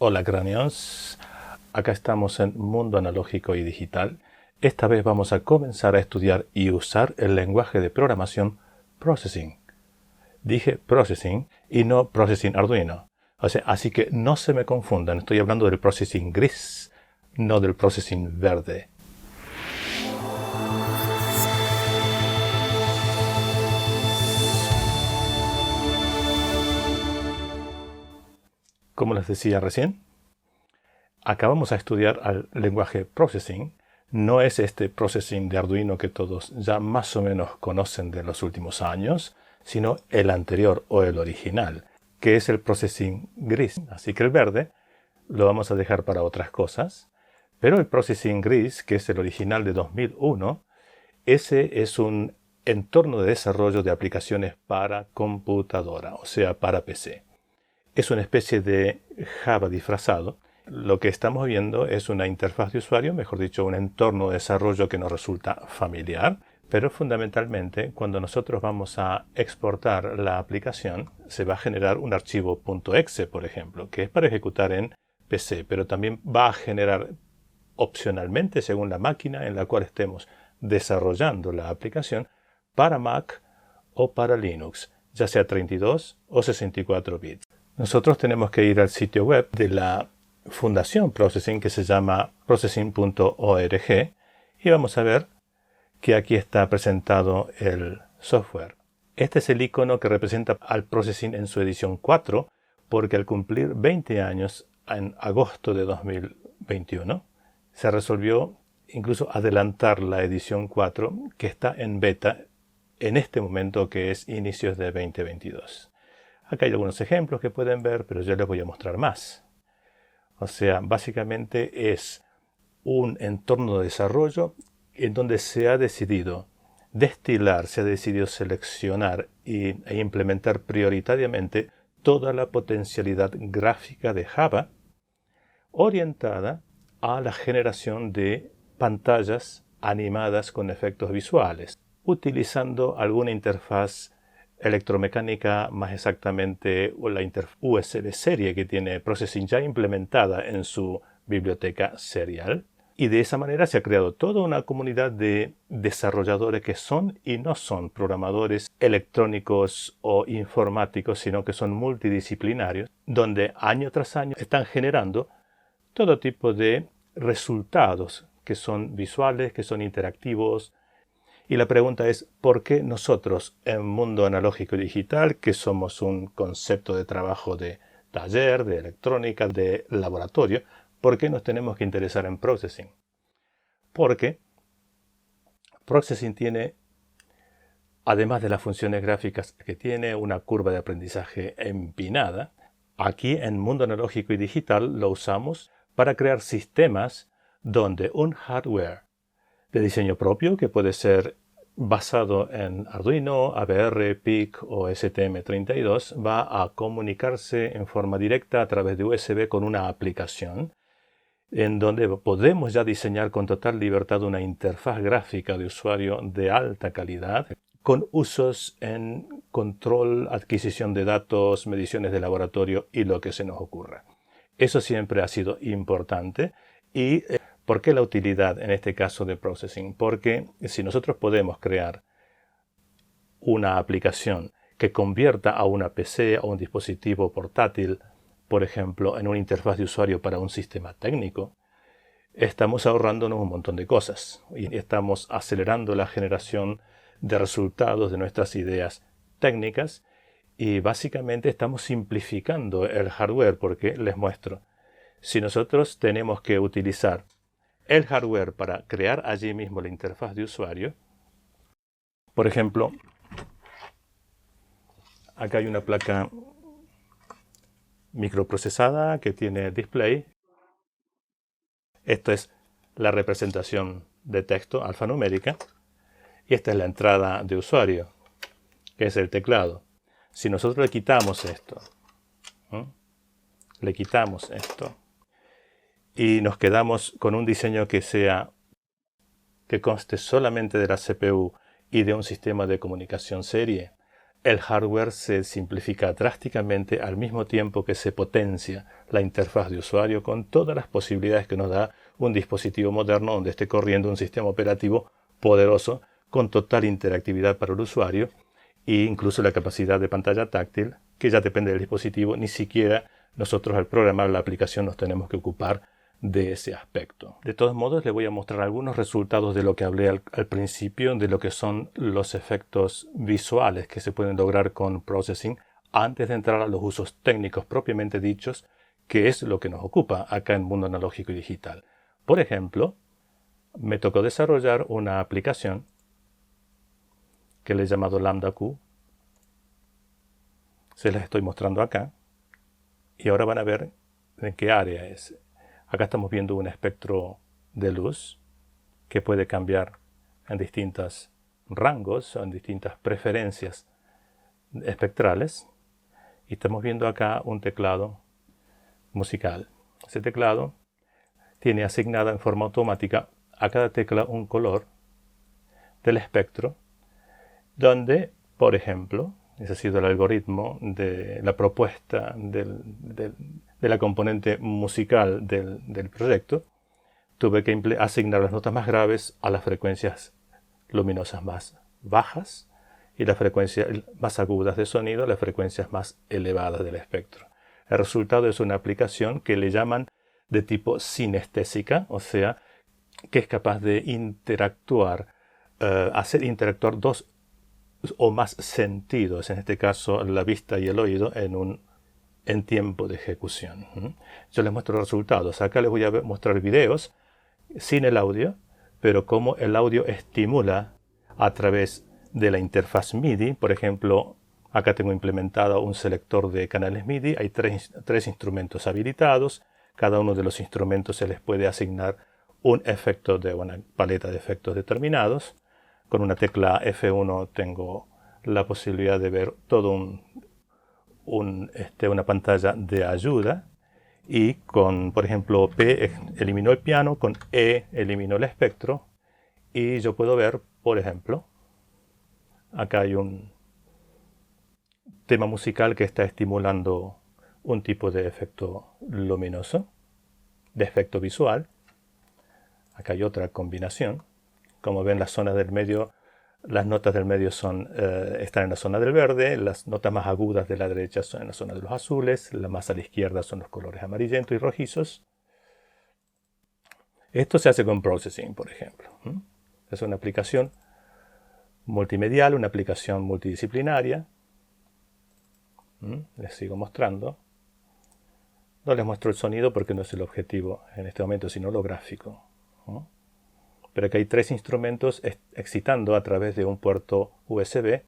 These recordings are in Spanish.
Hola cráneos, acá estamos en Mundo Analógico y Digital. Esta vez vamos a comenzar a estudiar y usar el lenguaje de programación Processing. Dije Processing y no Processing Arduino. Así que no se me confundan, estoy hablando del Processing gris, no del Processing verde. Como les decía recién, acabamos a estudiar al lenguaje Processing. No es este Processing de Arduino que todos ya más o menos conocen de los últimos años, sino el anterior o el original, que es el Processing gris. Así que el verde lo vamos a dejar para otras cosas. Pero el Processing gris, que es el original de 2001, ese es un entorno de desarrollo de aplicaciones para computadora, o sea, para PC. Es una especie de Java disfrazado. Lo que estamos viendo es una interfaz de usuario, mejor dicho, un entorno de desarrollo que nos resulta familiar, pero fundamentalmente cuando nosotros vamos a exportar la aplicación se va a generar un archivo .exe, por ejemplo, que es para ejecutar en PC, pero también va a generar opcionalmente, según la máquina en la cual estemos desarrollando la aplicación, para Mac o para Linux, ya sea 32 o 64 bits. Nosotros tenemos que ir al sitio web de la Fundación Processing, que se llama processing.org, y vamos a ver que aquí está presentado el software. Este es el icono que representa al Processing en su edición 4, porque al cumplir 20 años en agosto de 2021, se resolvió incluso adelantar la edición 4, que está en beta en este momento, que es inicios de 2022. Acá hay algunos ejemplos que pueden ver, pero yo les voy a mostrar más. O sea, básicamente es un entorno de desarrollo en donde se ha decidido destilar, se ha decidido seleccionar e implementar prioritariamente toda la potencialidad gráfica de Java orientada a la generación de pantallas animadas con efectos visuales, utilizando alguna interfaz electromecánica, más exactamente la interfaz USB serie que tiene Processing ya implementada en su biblioteca serial. Y de esa manera se ha creado toda una comunidad de desarrolladores que son y no son programadores electrónicos o informáticos, sino que son multidisciplinarios, donde año tras año están generando todo tipo de resultados que son visuales, que son interactivos. Y la pregunta es, ¿por qué nosotros en Mundo Analógico y Digital, que somos un concepto de trabajo de taller, de electrónica, de laboratorio, por qué nos tenemos que interesar en Processing? Porque Processing tiene, además de las funciones gráficas que tiene, una curva de aprendizaje empinada. Aquí en Mundo Analógico y Digital lo usamos para crear sistemas donde un hardware de diseño propio, que puede ser basado en Arduino, ABR, PIC o STM32, va a comunicarse en forma directa a través de USB con una aplicación en donde podemos ya diseñar con total libertad una interfaz gráfica de usuario de alta calidad, con usos en control, adquisición de datos, mediciones de laboratorio y lo que se nos ocurra. Eso siempre ha sido importante. ¿Y por qué la utilidad en este caso de Processing? Porque si nosotros podemos crear una aplicación que convierta a una PC o un dispositivo portátil, por ejemplo, en una interfaz de usuario para un sistema técnico, estamos ahorrándonos un montón de cosas y estamos acelerando la generación de resultados de nuestras ideas técnicas y básicamente estamos simplificando el hardware, porque les muestro. Si nosotros tenemos que utilizar el hardware para crear allí mismo la interfaz de usuario, por ejemplo, acá hay una placa microprocesada que tiene display. Esta es la representación de texto alfanumérica y esta es la entrada de usuario, que es el teclado. Si nosotros le quitamos esto, y nos quedamos con un diseño que conste solamente de la CPU y de un sistema de comunicación serie, el hardware se simplifica drásticamente al mismo tiempo que se potencia la interfaz de usuario con todas las posibilidades que nos da un dispositivo moderno donde esté corriendo un sistema operativo poderoso con total interactividad para el usuario e incluso la capacidad de pantalla táctil, que ya depende del dispositivo. Ni siquiera nosotros al programar la aplicación nos tenemos que ocupar de ese aspecto. De todos modos, les voy a mostrar algunos resultados de lo que hablé al principio, de lo que son los efectos visuales que se pueden lograr con processing, antes de entrar a los usos técnicos propiamente dichos, que es lo que nos ocupa acá en Mundo Analógico y Digital. Por ejemplo, me tocó desarrollar una aplicación que le he llamado Lambda Q. Se las estoy mostrando acá. Y ahora van a ver en qué área es. Acá estamos viendo un espectro de luz que puede cambiar en distintos rangos o en distintas preferencias espectrales. Y estamos viendo acá un teclado musical. Ese teclado tiene asignada en forma automática a cada tecla un color del espectro, donde, por ejemplo, ese ha sido el algoritmo de la propuesta de la componente musical del proyecto. Tuve que asignar las notas más graves a las frecuencias luminosas más bajas y las frecuencias más agudas de sonido a las frecuencias más elevadas del espectro. El resultado es una aplicación que le llaman de tipo sinestésica, o sea, que es capaz de interactuar, hacer interactuar dos o más sentidos, en este caso la vista y el oído, en tiempo de ejecución. Yo les muestro los resultados. Acá les voy a mostrar videos sin el audio, pero cómo el audio estimula a través de la interfaz MIDI. Por ejemplo, acá tengo implementado un selector de canales MIDI. Hay tres instrumentos habilitados. Cada uno de los instrumentos se les puede asignar un efecto de una paleta de efectos determinados. Con una tecla F1 tengo la posibilidad de ver todo una pantalla de ayuda. Y con, por ejemplo, P eliminó el piano, con E eliminó el espectro. Y yo puedo ver, por ejemplo, acá hay un tema musical que está estimulando un tipo de efecto luminoso, de efecto visual. Acá hay otra combinación. Como ven, las zonas del medio, las notas del medio están en la zona del verde, las notas más agudas de la derecha son en la zona de los azules, las más a la izquierda son los colores amarillentos y rojizos. Esto se hace con processing, por ejemplo. Es una aplicación multimedial, una aplicación multidisciplinaria. Les sigo mostrando. No les muestro el sonido porque no es el objetivo en este momento, sino lo gráfico. Pero aquí hay tres instrumentos excitando a través de un puerto USB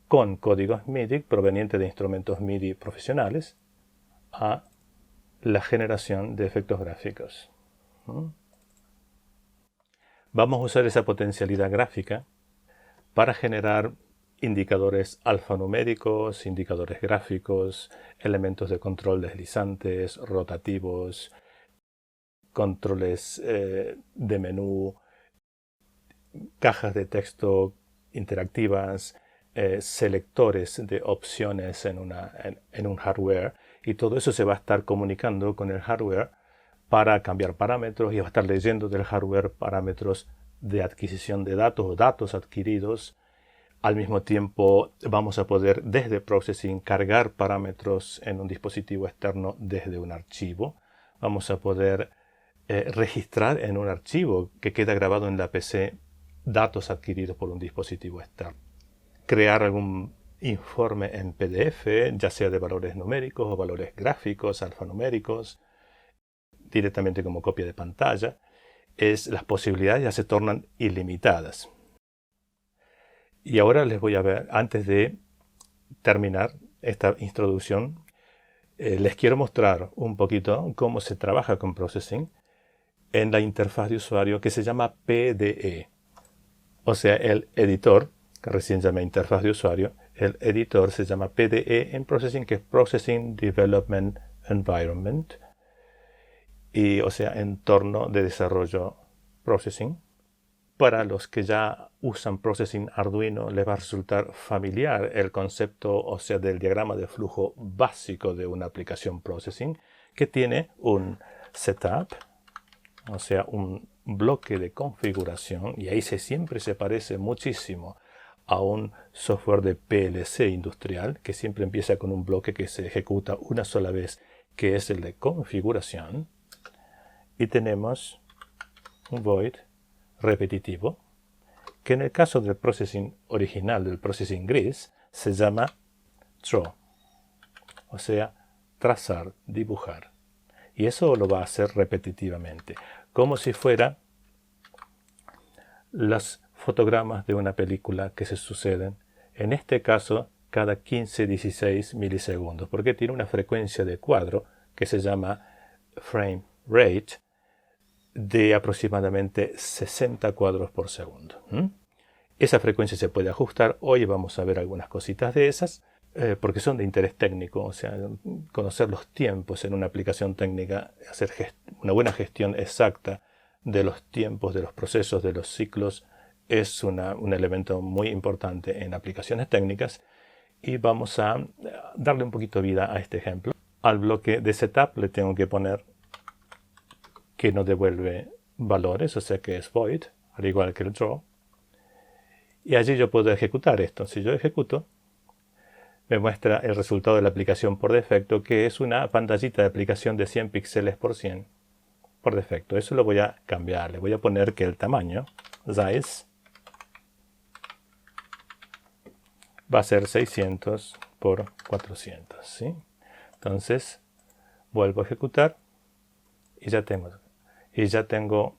con códigos MIDI provenientes de instrumentos MIDI profesionales a la generación de efectos gráficos. Vamos a usar esa potencialidad gráfica para generar indicadores alfanuméricos, indicadores gráficos, elementos de control deslizantes, rotativos, controles de menú, cajas de texto interactivas, selectores de opciones en un hardware, y todo eso se va a estar comunicando con el hardware para cambiar parámetros y va a estar leyendo del hardware parámetros de adquisición de datos o datos adquiridos. Al mismo tiempo vamos a poder desde Processing cargar parámetros en un dispositivo externo desde un archivo. Vamos a poder registrar en un archivo que queda grabado en la PC datos adquiridos por un dispositivo externo. Crear algún informe en PDF, ya sea de valores numéricos o valores gráficos, alfanuméricos, directamente como copia de pantalla. Las posibilidades ya se tornan ilimitadas. Y ahora les voy a ver, antes de terminar esta introducción, les quiero mostrar un poquito cómo se trabaja con Processing en la interfaz de usuario que se llama PDE. O sea, el editor, que recién llamé interfaz de usuario, el editor se llama PDE en Processing, que es Processing Development Environment, y, o sea, entorno de desarrollo Processing. Para los que ya usan Processing Arduino les va a resultar familiar el concepto, o sea, del diagrama de flujo básico de una aplicación Processing, que tiene un setup, o sea, un bloque de configuración, y ahí siempre se parece muchísimo a un software de PLC industrial, que siempre empieza con un bloque que se ejecuta una sola vez, que es el de configuración, y tenemos un void repetitivo, que en el caso del processing original, del processing gris, se llama draw, o sea, trazar, dibujar. Y eso lo va a hacer repetitivamente, como si fuera los fotogramas de una película que se suceden, en este caso, cada 15-16 milisegundos, porque tiene una frecuencia de cuadro que se llama frame rate, de aproximadamente 60 cuadros por segundo. Esa frecuencia se puede ajustar. Hoy vamos a ver algunas cositas de esas, porque son de interés técnico. O sea, conocer los tiempos en una aplicación técnica, hacer una buena gestión exacta de los tiempos, de los procesos, de los ciclos, es un elemento muy importante en aplicaciones técnicas. Y vamos a darle un poquito de vida a este ejemplo. Al bloque de setup le tengo que poner que no devuelve valores, o sea que es void, al igual que el draw. Y allí yo puedo ejecutar esto. Si yo ejecuto, me muestra el resultado de la aplicación por defecto, que es una pantallita de aplicación de 100 píxeles por 100 por defecto. Eso lo voy a cambiar. Le voy a poner que el tamaño, size, va a ser 600 por 400. ¿Sí? Entonces, vuelvo a ejecutar y ya tengo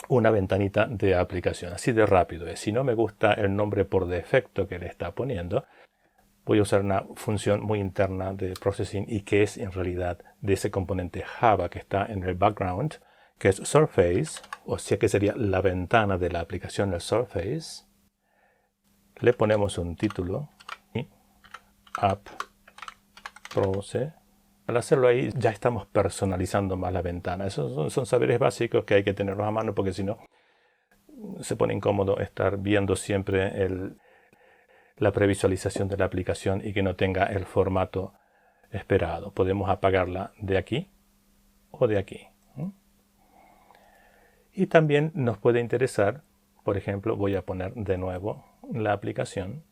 una ventanita de aplicación. Así de rápido es. Si no me gusta el nombre por defecto que le está poniendo, voy a usar una función muy interna de processing y que es en realidad de ese componente Java que está en el background, que es Surface, o sea que sería la ventana de la aplicación del Surface. Le ponemos un título, App Process. Al hacerlo ahí ya estamos personalizando más la ventana. Esos son saberes básicos que hay que tenerlos a mano, porque si no se pone incómodo estar viendo siempre la previsualización de la aplicación y que no tenga el formato esperado. Podemos apagarla de aquí o de aquí. Y también nos puede interesar, por ejemplo, voy a poner de nuevo la aplicación,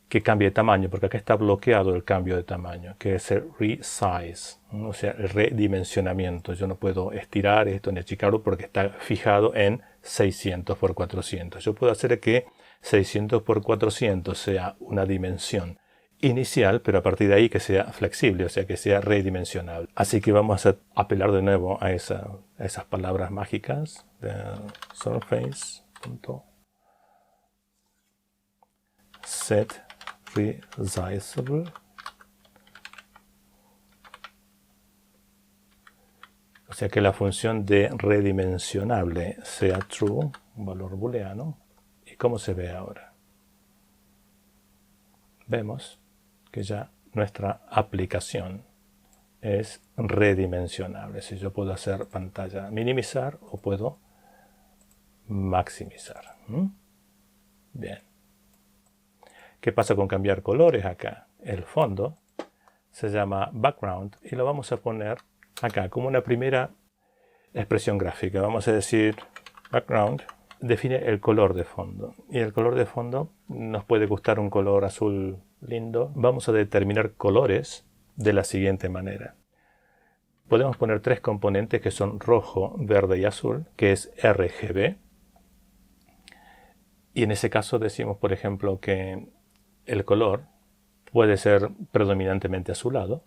que cambie de tamaño, porque acá está bloqueado el cambio de tamaño, que es el resize, o sea, el redimensionamiento. Yo no puedo estirar esto ni achicarlo porque está fijado en 600 por 400. Yo puedo hacer que 600 por 400 sea una dimensión inicial, pero a partir de ahí que sea flexible, o sea, que sea redimensionable. Así que vamos a apelar de nuevo a esas palabras mágicas de surface.set resizable, o sea que la función de redimensionable sea true, un valor booleano. ¿Y cómo se ve ahora? Vemos que ya nuestra aplicación es redimensionable. Si yo puedo hacer pantalla minimizar o puedo maximizar. Bien. ¿Qué pasa con cambiar colores acá? El fondo se llama background y lo vamos a poner acá como una primera expresión gráfica. Vamos a decir background define el color de fondo. Y el color de fondo nos puede gustar un color azul lindo. Vamos a determinar colores de la siguiente manera. Podemos poner tres componentes que son rojo, verde y azul, que es RGB. Y en ese caso decimos, por ejemplo, que el color puede ser predominantemente azulado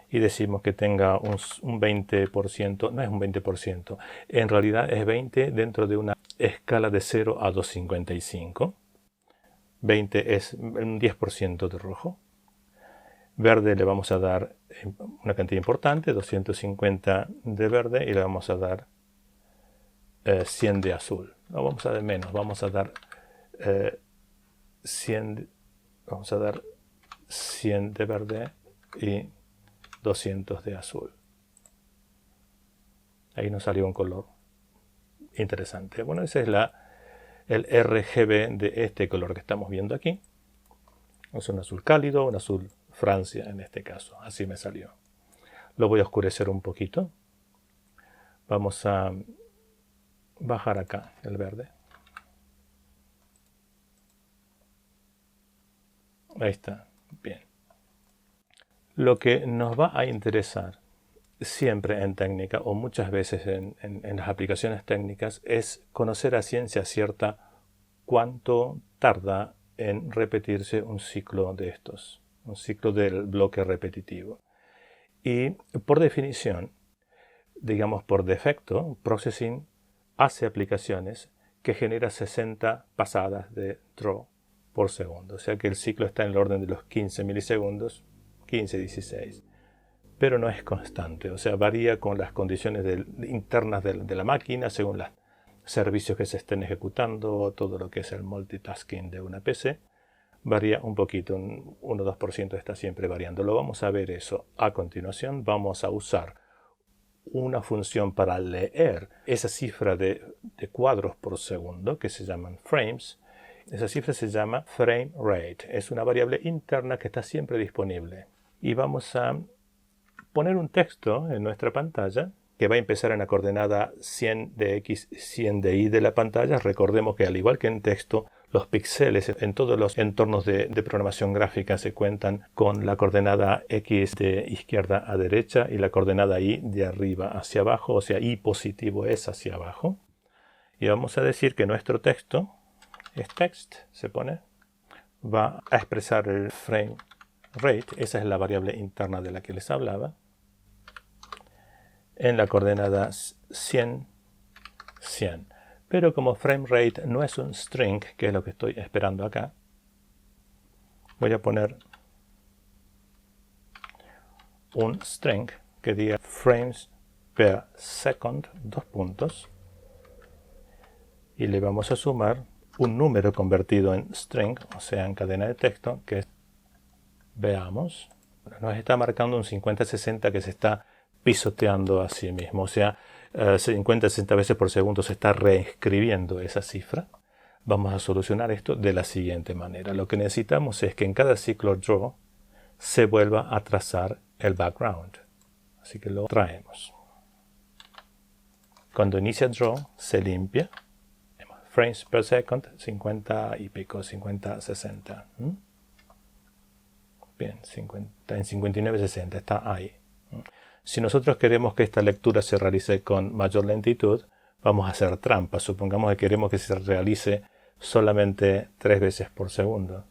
y decimos que tenga un 20%, no es un 20%, en realidad es 20 dentro de una escala de 0 a 255. 20 es un 10% de rojo. Verde le vamos a dar una cantidad importante, 250 de verde, y le vamos a dar 100 de azul. No vamos a dar menos, vamos a dar 100. Vamos a dar 100 de verde y 200 de azul. Ahí nos salió un color interesante. Bueno, ese es el RGB de este color que estamos viendo aquí. Es un azul cálido, un azul Francia en este caso. Así me salió. Lo voy a oscurecer un poquito. Vamos a bajar acá el verde. Ahí está. Bien. Lo que nos va a interesar siempre en técnica o muchas veces en las aplicaciones técnicas es conocer a ciencia cierta cuánto tarda en repetirse un ciclo de estos, un ciclo del bloque repetitivo. Y por definición, digamos por defecto, Processing hace aplicaciones que genera 60 pasadas de draw por segundo. O sea que el ciclo está en el orden de los 15 milisegundos, 15, 16. Pero no es constante, o sea, varía con las condiciones internas de la máquina, según los servicios que se estén ejecutando, todo lo que es el multitasking de una PC, varía un poquito, un 1 o 2% está siempre variando. Lo vamos a ver eso a continuación. Vamos a usar una función para leer esa cifra de cuadros por segundo, que se llaman frames. Esa cifra se llama frame rate, es una variable interna que está siempre disponible. Y vamos a poner un texto en nuestra pantalla que va a empezar en la coordenada 100 de X, 100 de Y de la pantalla. Recordemos que al igual que en texto, los píxeles en todos los entornos de programación gráfica se cuentan con la coordenada X de izquierda a derecha y la coordenada Y de arriba hacia abajo, o sea, Y positivo es hacia abajo. Y vamos a decir que nuestro texto es text, se pone, va a expresar el frame rate, esa es la variable interna de la que les hablaba, en la coordenada 100, 100. Pero como frame rate no es un string, que es lo que estoy esperando acá, voy a poner un string que diga frames per second, 2 puntos, y le vamos a sumar un número convertido en string, o sea, en cadena de texto, que es, veamos, nos está marcando un 50-60 que se está pisoteando a sí mismo, o sea, 50-60 veces por segundo se está reescribiendo esa cifra. Vamos a solucionar esto de la siguiente manera. Lo que necesitamos es que en cada ciclo draw se vuelva a trazar el background. Así que lo traemos. Cuando inicia draw se limpia. Frames per second, 50 y pico, 50-60. Bien, 50, en 59-60 está ahí. Si nosotros queremos que esta lectura se realice con mayor lentitud, vamos a hacer trampa. Supongamos que queremos que se realice solamente 3 veces por segundo.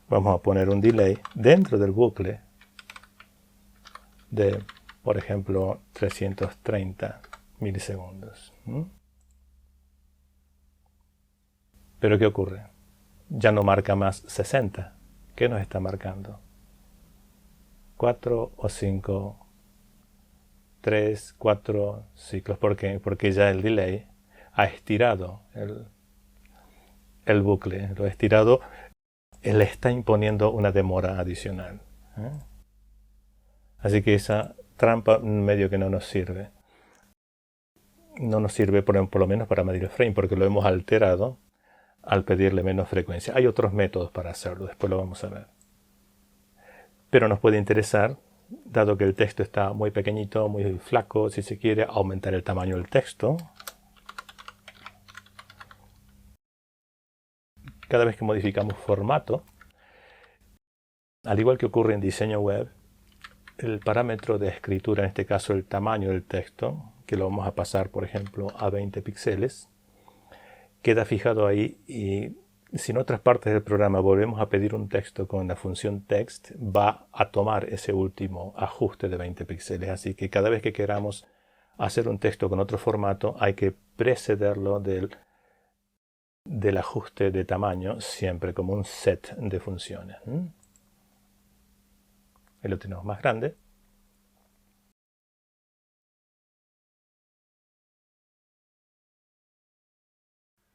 Vamos a poner un delay dentro del bucle de, por ejemplo, 330 milisegundos. Pero ¿qué ocurre? Ya no marca más 60. ¿Qué nos está marcando? 4 o 5, 3, 4 ciclos. ¿Por qué? Porque ya el delay ha estirado el bucle. Lo ha estirado, le está imponiendo una demora adicional. Así que esa trampa medio que no nos sirve. No nos sirve por lo menos para medir el frame, porque lo hemos alterado al pedirle menos frecuencia. Hay otros métodos para hacerlo, después lo vamos a ver. Pero nos puede interesar, dado que el texto está muy pequeñito, muy flaco, si se quiere aumentar el tamaño del texto. Cada vez que modificamos formato, al igual que ocurre en diseño web, el parámetro de escritura, en este caso el tamaño del texto, que lo vamos a pasar, por ejemplo, a 20 píxeles, queda fijado ahí, y si en otras partes del programa volvemos a pedir un texto con la función text, va a tomar ese último ajuste de 20 píxeles. Así que cada vez que queramos hacer un texto con otro formato, hay que precederlo del ajuste de tamaño, siempre como un set de funciones. Ahí lo tenemos más grande.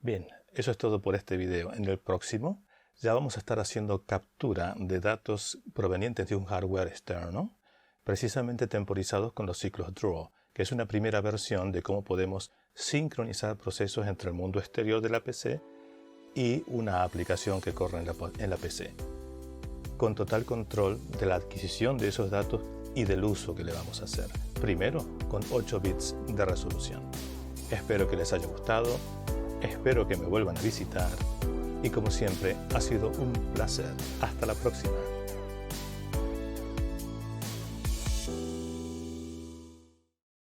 Bien, eso es todo por este video. En el próximo ya vamos a estar haciendo captura de datos provenientes de un hardware externo, precisamente temporizados con los ciclos draw. que es una primera versión de cómo podemos sincronizar procesos entre el mundo exterior de la PC y una aplicación que corre en la PC, con total control de la adquisición de esos datos y del uso que le vamos a hacer, primero con 8 bits de resolución. Espero que les haya gustado, espero que me vuelvan a visitar y como siempre ha sido un placer. Hasta la próxima.